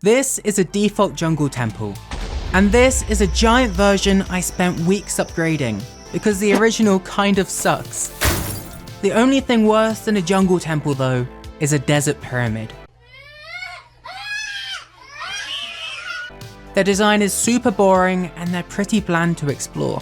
This is a default jungle temple, and this is a giant version I spent weeks upgrading because the original kind of sucks. The only thing worse than a jungle temple though is a desert pyramid. Their design is super boring and they're pretty bland to explore.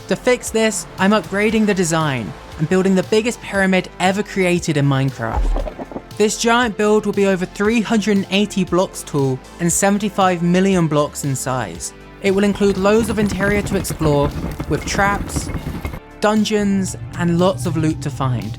To fix this, I'm upgrading the design and building the biggest pyramid ever created in Minecraft. This giant build will be over 380 blocks tall and 75 million blocks in size. It will include loads of interior to explore, with traps, dungeons, and lots of loot to find.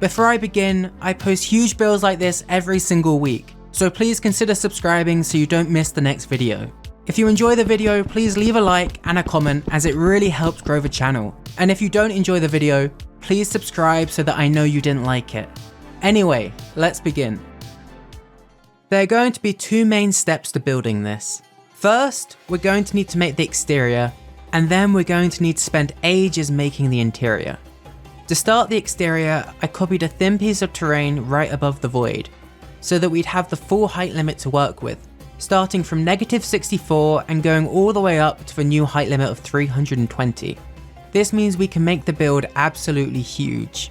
Before I begin, I post huge builds like this every single week, so please consider subscribing so you don't miss the next video. If you enjoy the video, please leave a like and a comment as it really helps grow the channel. And if you don't enjoy the video, please subscribe so that I know you didn't like it. Anyway, let's begin. There are going to be two main steps to building this. First, we're going to need to make the exterior, and then we're going to need to spend ages making the interior. To start the exterior, I copied a thin piece of terrain right above the void, so that we'd have the full height limit to work with, starting from -64 and going all the way up to the new height limit of 320. This means we can make the build absolutely huge.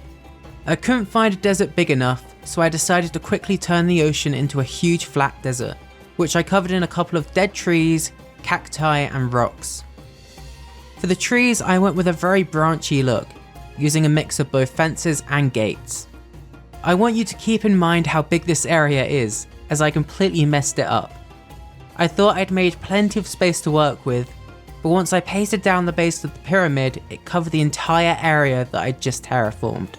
I couldn't find a desert big enough, so I decided to quickly turn the ocean into a huge flat desert, which I covered in a couple of dead trees, cacti and rocks. For the trees, I went with a very branchy look, using a mix of both fences and gates. I want you to keep in mind how big this area is, as I completely messed it up. I thought I'd made plenty of space to work with, but once I pasted down the base of the pyramid, it covered the entire area that I'd just terraformed.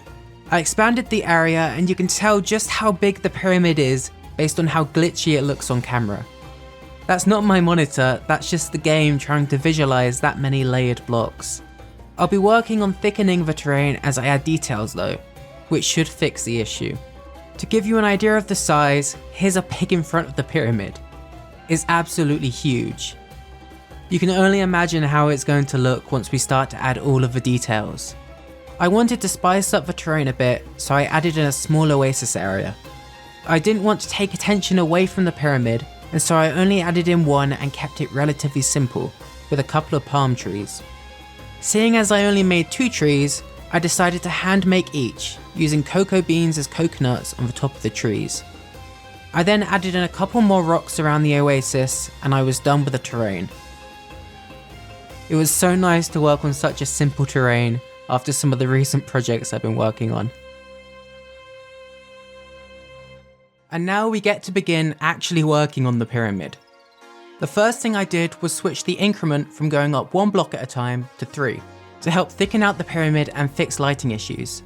I expanded the area and you can tell just how big the pyramid is based on how glitchy it looks on camera. That's not my monitor, that's just the game trying to visualize that many layered blocks. I'll be working on thickening the terrain as I add details though, which should fix the issue. To give you an idea of the size, here's a pig in front of the pyramid. It's absolutely huge. You can only imagine how it's going to look once we start to add all of the details. I wanted to spice up the terrain a bit, so I added in a small oasis area. I didn't want to take attention away from the pyramid, and so I only added in one and kept it relatively simple, with a couple of palm trees. Seeing as I only made 2 trees, I decided to hand make each, using cocoa beans as coconuts on the top of the trees. I then added in a couple more rocks around the oasis, and I was done with the terrain. It was so nice to work on such a simple terrain after some of the recent projects I've been working on. And now we get to begin actually working on the pyramid. The first thing I did was switch the increment from going up 1 block at a time to 3, to help thicken out the pyramid and fix lighting issues.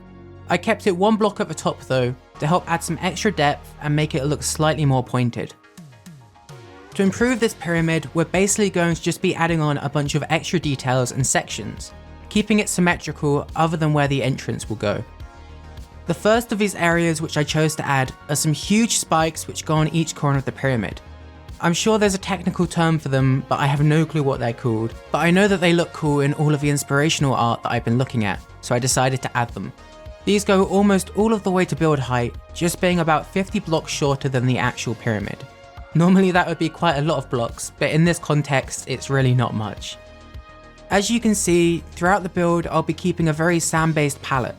I kept it 1 block at the top though, to help add some extra depth and make it look slightly more pointed. To improve this pyramid, we're basically going to just be adding on a bunch of extra details and sections, keeping it symmetrical other than where the entrance will go. The first of these areas which I chose to add are some huge spikes which go on each corner of the pyramid. I'm sure there's a technical term for them, but I have no clue what they're called, but I know that they look cool in all of the inspirational art that I've been looking at, so I decided to add them. These go almost all of the way to build height, just being about 50 blocks shorter than the actual pyramid. Normally that would be quite a lot of blocks, but in this context it's really not much. As you can see, throughout the build I'll be keeping a very sand-based palette,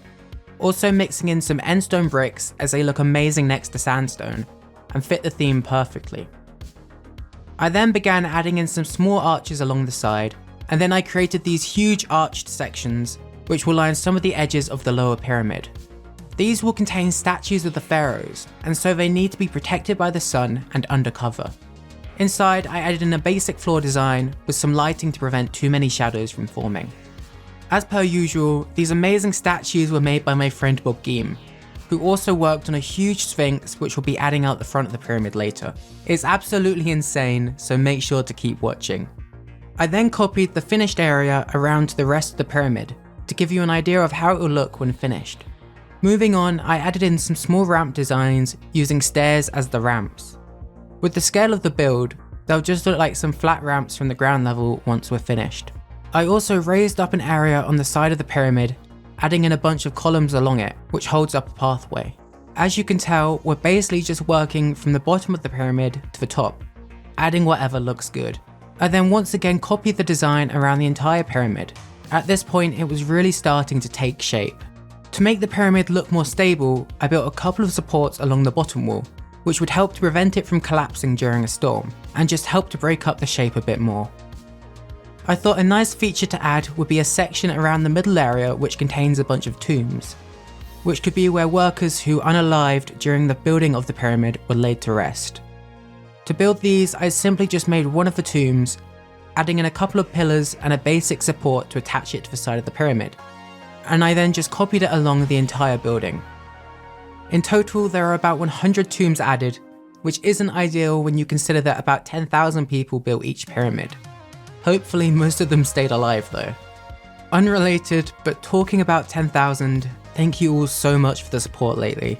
also mixing in some endstone bricks as they look amazing next to sandstone, and fit the theme perfectly. I then began adding in some small arches along the side, and then I created these huge arched sections, which will line some of the edges of the lower pyramid. These will contain statues of the pharaohs, and so they need to be protected by the sun and under cover. Inside, I added in a basic floor design with some lighting to prevent too many shadows from forming. As per usual, these amazing statues were made by my friend Bobgeam, who also worked on a huge sphinx which will be adding out the front of the pyramid later. It's absolutely insane, so make sure to keep watching. I then copied the finished area around to the rest of the pyramid, to give you an idea of how it will look when finished. Moving on, I added in some small ramp designs using stairs as the ramps. With the scale of the build, they'll just look like some flat ramps from the ground level once we're finished. I also raised up an area on the side of the pyramid, adding in a bunch of columns along it, which holds up a pathway. As you can tell, we're basically just working from the bottom of the pyramid to the top, adding whatever looks good. I then once again copied the design around the entire pyramid. At this point, it was really starting to take shape. To make the pyramid look more stable, I built a couple of supports along the bottom wall, which would help to prevent it from collapsing during a storm, and just help to break up the shape a bit more. I thought a nice feature to add would be a section around the middle area which contains a bunch of tombs, which could be where workers who unalived during the building of the pyramid were laid to rest. To build these, I simply just made one of the tombs, adding in a couple of pillars and a basic support to attach it to the side of the pyramid, and I then just copied it along the entire building. In total, there are about 100 tombs added, which isn't ideal when you consider that about 10,000 people built each pyramid. Hopefully most of them stayed alive though. Unrelated, but talking about 10,000, thank you all so much for the support lately.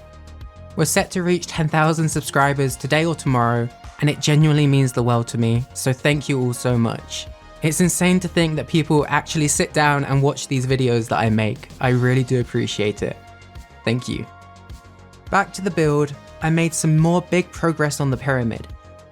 We're set to reach 10,000 subscribers today or tomorrow, and it genuinely means the world to me, so thank you all so much. It's insane to think that people actually sit down and watch these videos that I make. I really do appreciate it. Thank you. Back to the build, I made some more big progress on the pyramid,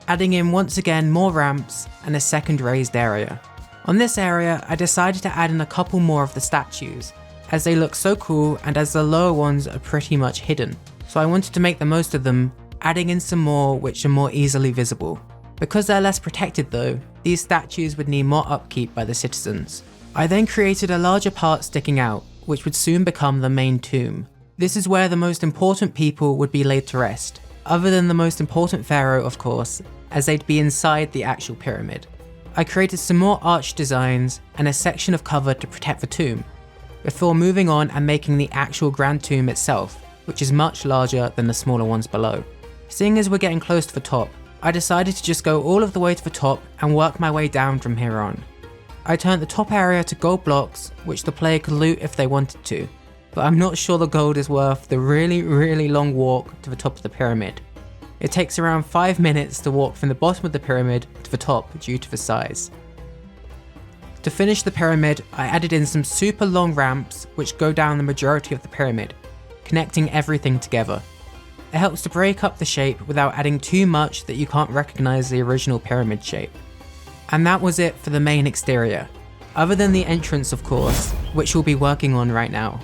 adding in once again more ramps and a second raised area. On this area, I decided to add in a couple more of the statues, as they look so cool and as the lower ones are pretty much hidden. So I wanted to make the most of them, adding in some more which are more easily visible. Because they're less protected though, these statues would need more upkeep by the citizens. I then created a larger part sticking out, which would soon become the main tomb. This is where the most important people would be laid to rest, other than the most important pharaoh of course, as they'd be inside the actual pyramid. I created some more arch designs and a section of cover to protect the tomb, before moving on and making the actual grand tomb itself, which is much larger than the smaller ones below. Seeing as we're getting close to the top, I decided to just go all of the way to the top and work my way down from here on. I turned the top area to gold blocks, which the player could loot if they wanted to, but I'm not sure the gold is worth the really long walk to the top of the pyramid. It takes around 5 minutes to walk from the bottom of the pyramid to the top due to the size. To finish the pyramid, I added in some super long ramps which go down the majority of the pyramid, connecting everything together. It helps to break up the shape without adding too much that you can't recognize the original pyramid shape. And that was it for the main exterior, other than the entrance of course, which we'll be working on right now.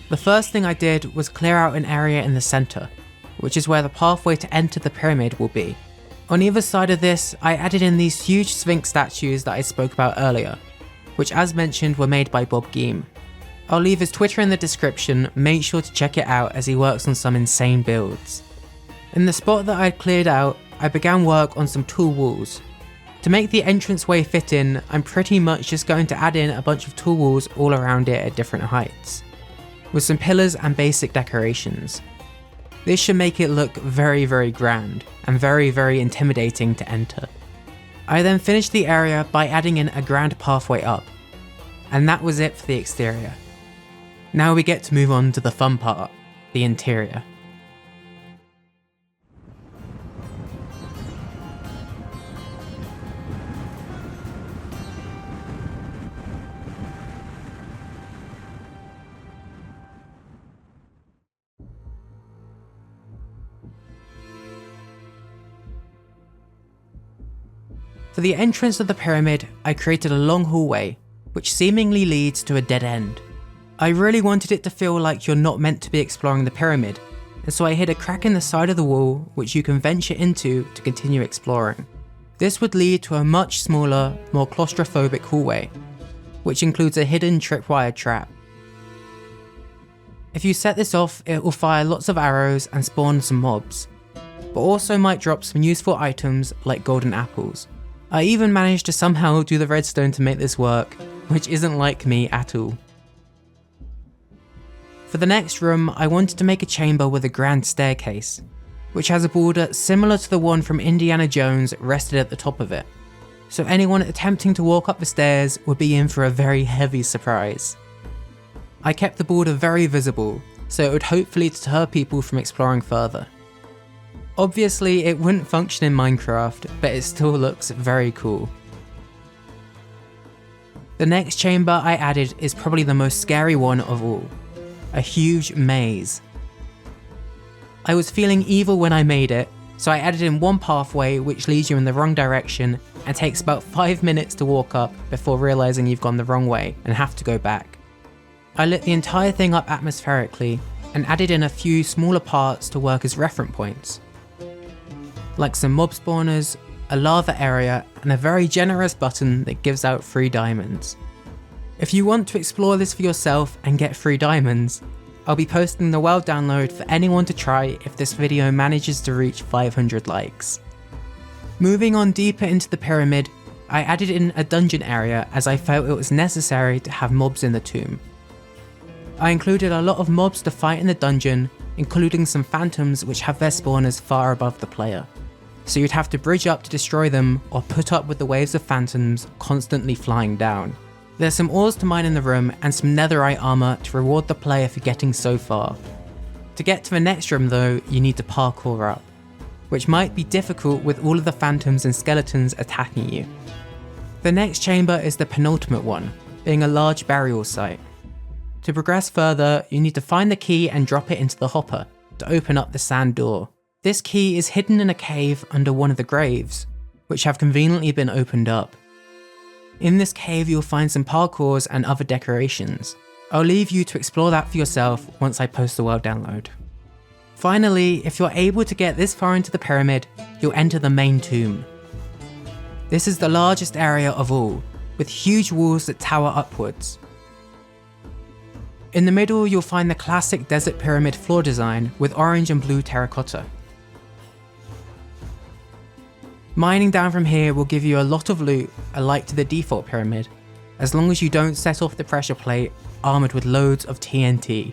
The first thing I did was clear out an area in the center, which is where the pathway to enter the pyramid will be. On either side of this, I added in these huge Sphinx statues that I spoke about earlier, which as mentioned were made by Bobgeam. I'll leave his Twitter in the description, make sure to check it out as he works on some insane builds. In the spot that I'd cleared out, I began work on some tall walls. To make the entranceway fit in, I'm pretty much just going to add in a bunch of tall walls all around it at different heights, with some pillars and basic decorations. This should make it look very grand and very intimidating to enter. I then finished the area by adding in a grand pathway up, and that was it for the exterior. Now we get to move on to the fun part, the interior. For the entrance of the pyramid, I created a long hallway, which seemingly leads to a dead end. I really wanted it to feel like you're not meant to be exploring the pyramid, and so I hid a crack in the side of the wall which you can venture into to continue exploring. This would lead to a much smaller, more claustrophobic hallway, which includes a hidden tripwire trap. If you set this off, it will fire lots of arrows and spawn some mobs, but also might drop some useful items like golden apples. I even managed to somehow do the redstone to make this work, which isn't like me at all. For the next room, I wanted to make a chamber with a grand staircase, which has a border similar to the one from Indiana Jones rested at the top of it, so anyone attempting to walk up the stairs would be in for a very heavy surprise. I kept the border very visible, so it would hopefully deter people from exploring further. Obviously, it wouldn't function in Minecraft, but it still looks very cool. The next chamber I added is probably the most scary one of all. A huge maze. I was feeling evil when I made it, so I added in one pathway which leads you in the wrong direction and takes about 5 minutes to walk up before realizing you've gone the wrong way and have to go back. I lit the entire thing up atmospherically and added in a few smaller parts to work as reference points, like some mob spawners, a lava area, and a very generous button that gives out free diamonds. If you want to explore this for yourself and get free diamonds, I'll be posting the world download for anyone to try if this video manages to reach 500 likes. Moving on deeper into the pyramid, I added in a dungeon area as I felt it was necessary to have mobs in the tomb. I included a lot of mobs to fight in the dungeon, including some phantoms which have their spawners far above the player, so you'd have to bridge up to destroy them or put up with the waves of phantoms constantly flying down. There's some ores to mine in the room and some netherite armor to reward the player for getting so far. To get to the next room though, you need to parkour up, which might be difficult with all of the phantoms and skeletons attacking you. The next chamber is the penultimate one, being a large burial site. To progress further, you need to find the key and drop it into the hopper to open up the sand door. This key is hidden in a cave under one of the graves, which have conveniently been opened up. In this cave you'll find some parkours and other decorations. I'll leave you to explore that for yourself once I post the world download. Finally, if you're able to get this far into the pyramid, you'll enter the main tomb. This is the largest area of all, with huge walls that tower upwards. In the middle you'll find the classic desert pyramid floor design with orange and blue terracotta. Mining down from here will give you a lot of loot, alike to the default pyramid, as long as you don't set off the pressure plate armoured with loads of TNT.